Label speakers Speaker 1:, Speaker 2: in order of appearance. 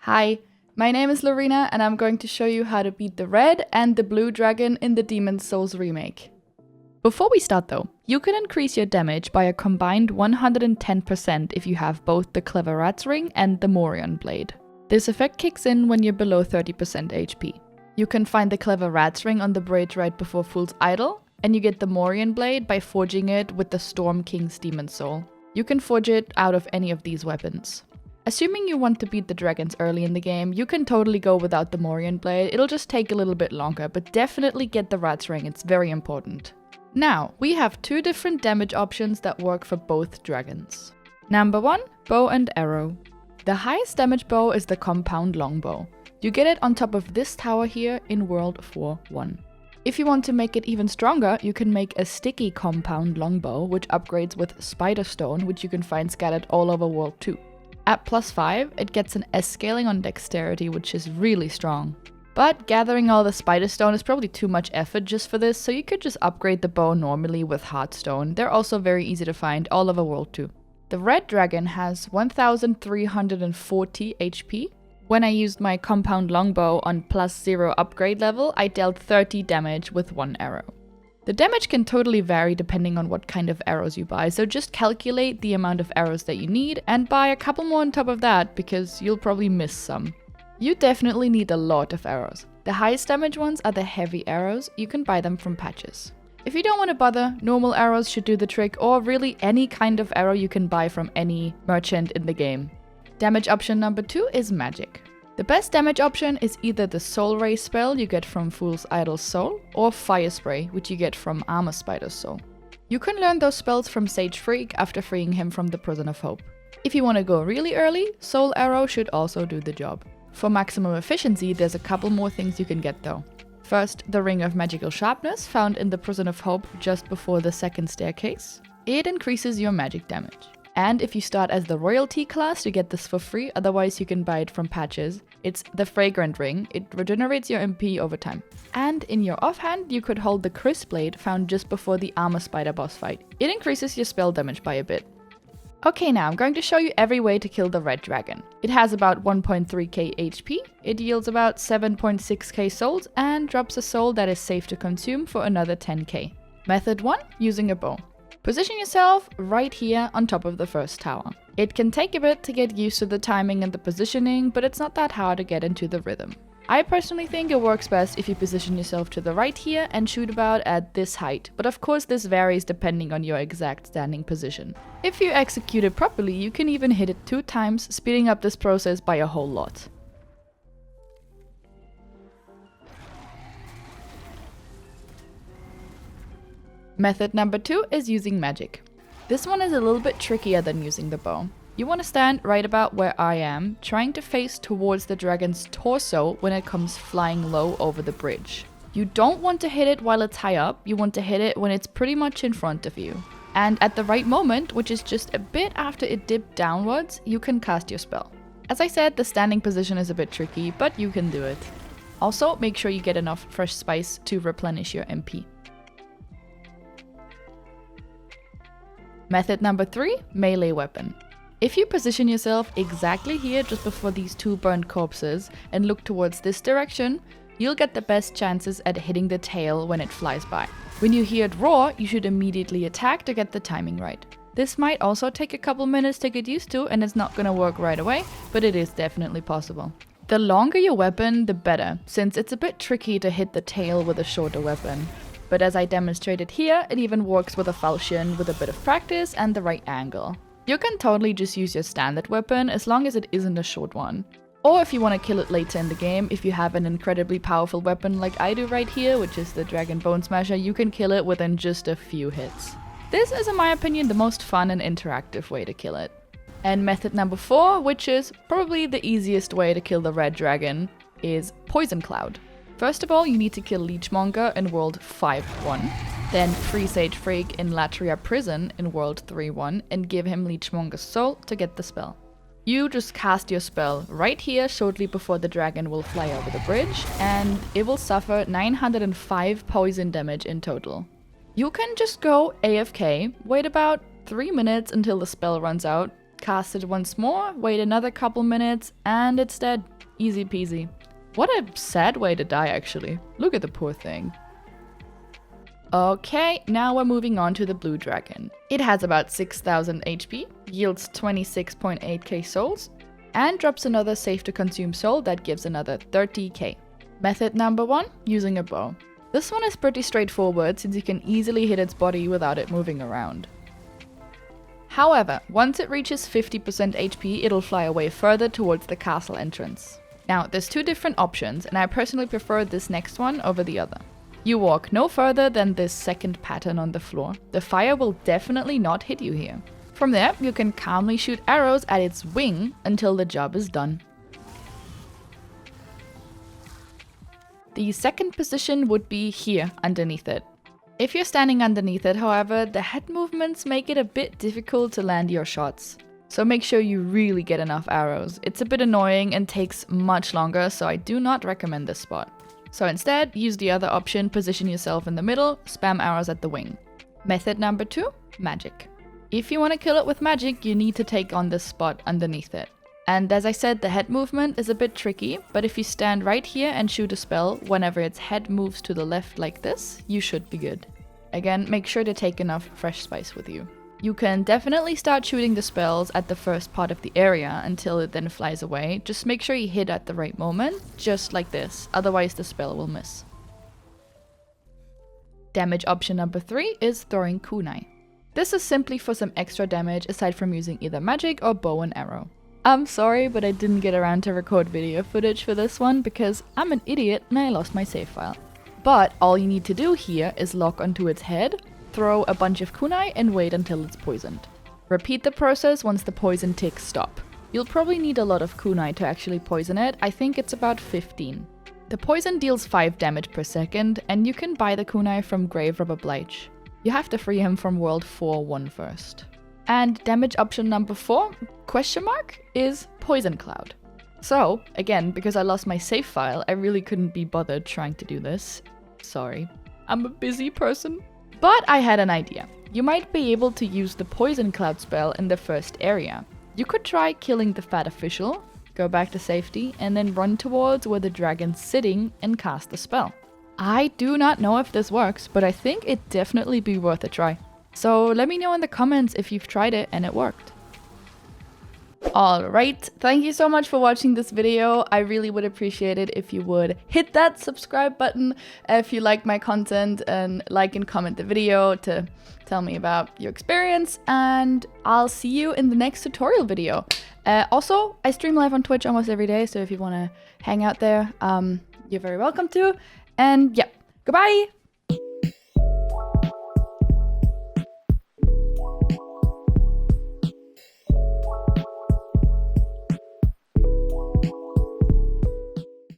Speaker 1: Hi, my name is Loreena and I'm going to show you how to beat the red and the blue dragon in the Demon's Souls remake. Before we start though, you can increase your damage by a combined 110% if you have both the Clever Rat's Ring and the Morion Blade. This effect kicks in when you're below 30% HP. You can find the Clever Rat's Ring on the bridge right before Fool's Idol, and you get the Morion Blade by forging it with the Storm King's Demon Soul. You can forge it out of any of these weapons. Assuming you want to beat the dragons early in the game, you can totally go without the Morion Blade. It'll just take a little bit longer, but definitely get the Rat's Ring, it's very important. Now, we have two different damage options that work for both dragons. Number 1, bow and arrow. The highest damage bow is the compound longbow. You get it on top of this tower here in World 4.1. If you want to make it even stronger, you can make a sticky compound longbow, which upgrades with Spider Stone, which you can find scattered all over World 2. At +5, it gets an S scaling on dexterity, which is really strong. But gathering all the Spider Stone is probably too much effort just for this, so you could just upgrade the bow normally with Heartstone. They're also very easy to find all over World 2. The red dragon has 1340 HP. When I used my compound longbow on +0 upgrade level, I dealt 30 damage with one arrow. The damage can totally vary depending on what kind of arrows you buy, so just calculate the amount of arrows that you need and buy a couple more on top of that because you'll probably miss some. You definitely need a lot of arrows. The highest damage ones are the heavy arrows. You can buy them from patches. If you don't want to bother, normal arrows should do the trick, or really any kind of arrow you can buy from any merchant in the game. Damage option number 2 is magic. The best damage option is either the Soul Ray spell you get from Fool's Idol's Soul, or Fire Spray, which you get from Armor Spider's Soul. You can learn those spells from Sage Freak after freeing him from the Prison of Hope. If you want to go really early, Soul Arrow should also do the job. For maximum efficiency, there's a couple more things you can get though. First, the Ring of Magical Sharpness, found in the Prison of Hope just before the second staircase. It increases your magic damage. And if you start as the Royalty class, you get this for free, otherwise you can buy it from patches. It's the Fragrant Ring, it regenerates your MP over time. And in your offhand, you could hold the Chris Blade, found just before the Armor Spider boss fight. It increases your spell damage by a bit. Okay, now I'm going to show you every way to kill the red dragon. It has about 1.3k HP, it yields about 7.6k souls, and drops a soul that is safe to consume for another 10k. Method 1, using a bow. Position yourself right here on top of the first tower. It can take a bit to get used to the timing and the positioning, but it's not that hard to get into the rhythm. I personally think it works best if you position yourself to the right here and shoot about at this height, but of course this varies depending on your exact standing position. If you execute it properly, you can even hit it 2 times, speeding up this process by a whole lot. Method number 2 is using magic. This one is a little bit trickier than using the bow. You want to stand right about where I am, trying to face towards the dragon's torso when it comes flying low over the bridge. You don't want to hit it while it's high up, you want to hit it when it's pretty much in front of you. And at the right moment, which is just a bit after it dipped downwards, you can cast your spell. As I said, the standing position is a bit tricky, but you can do it. Also, make sure you get enough fresh spice to replenish your MP. Method number 3, melee weapon. If you position yourself exactly here just before these 2 burnt corpses and look towards this direction, you'll get the best chances at hitting the tail when it flies by. When you hear it roar, you should immediately attack to get the timing right. This might also take a couple minutes to get used to and it's not gonna work right away, but it is definitely possible. The longer your weapon, the better, since it's a bit tricky to hit the tail with a shorter weapon. But as I demonstrated here, it even works with a falchion with a bit of practice and the right angle. You can totally just use your standard weapon as long as it isn't a short one. Or if you want to kill it later in the game, if you have an incredibly powerful weapon like I do right here, which is the Dragon Bone Smasher, you can kill it within just a few hits. This is in my opinion the most fun and interactive way to kill it. And method number 4, which is probably the easiest way to kill the red dragon, is Poison Cloud. First of all, you need to kill Leechmonger in World 5.1, then free Sage Freak in Latria Prison in World 3.1 and give him Leechmonger's soul to get the spell. You just cast your spell right here shortly before the dragon will fly over the bridge, and it will suffer 905 poison damage in total. You can just go AFK, wait about 3 minutes until the spell runs out, cast it once more, wait another couple minutes, and it's dead. Easy peasy. What a sad way to die, actually. Look at the poor thing. Okay, now we're moving on to the blue dragon. It has about 6000 HP, yields 26.8k souls, and drops another safe to consume soul that gives another 30k. Method number 1, using a bow. This one is pretty straightforward since you can easily hit its body without it moving around. However, once it reaches 50% HP, it'll fly away further towards the castle entrance. Now, there's two different options, and I personally prefer this next one over the other. You walk no further than this second pattern on the floor. The fire will definitely not hit you here. From there, you can calmly shoot arrows at its wing until the job is done. The second position would be here underneath it. If you're standing underneath it, however, the head movements make it a bit difficult to land your shots. So make sure you really get enough arrows. It's a bit annoying and takes much longer, so I do not recommend this spot. So instead, use the other option, position yourself in the middle, spam arrows at the wing. Method number 2, magic. If you want to kill it with magic, you need to take on this spot underneath it. And as I said, the head movement is a bit tricky, but if you stand right here and shoot a spell, whenever its head moves to the left like this, you should be good. Again, make sure to take enough fresh spice with you. You can definitely start shooting the spells at the first part of the area until it then flies away. Just make sure you hit at the right moment, just like this, otherwise the spell will miss. Damage option number 3 is throwing kunai. This is simply for some extra damage aside from using either magic or bow and arrow. I'm sorry, but I didn't get around to record video footage for this one because I'm an idiot and I lost my save file. But all you need to do here is lock onto its head, throw a bunch of kunai and wait until it's poisoned. Repeat the process once the poison ticks stop. You'll probably need a lot of kunai to actually poison it. I think it's about 15. The poison deals 5 damage per second, and you can buy the kunai from Grave Robber Blige. You have to free him from World 4-1 first. And damage option number 4, question mark, is Poison Cloud. So, again, because I lost my save file, I really couldn't be bothered trying to do this. Sorry. I'm a busy person. But I had an idea. You might be able to use the Poison Cloud spell in the first area. You could try killing the fat official, go back to safety, and then run towards where the dragon's sitting and cast the spell. I do not know if this works, but I think it'd definitely be worth a try. So let me know in the comments if you've tried it and it worked. Alright, thank you so much for watching this video. I really would appreciate it if you would hit that subscribe button if you like my content, and like and comment the video to tell me about your experience, and I'll see you in the next tutorial video. Also, I stream live on Twitch almost every day, so if you want to hang out there, you're very welcome to. And yeah, goodbye!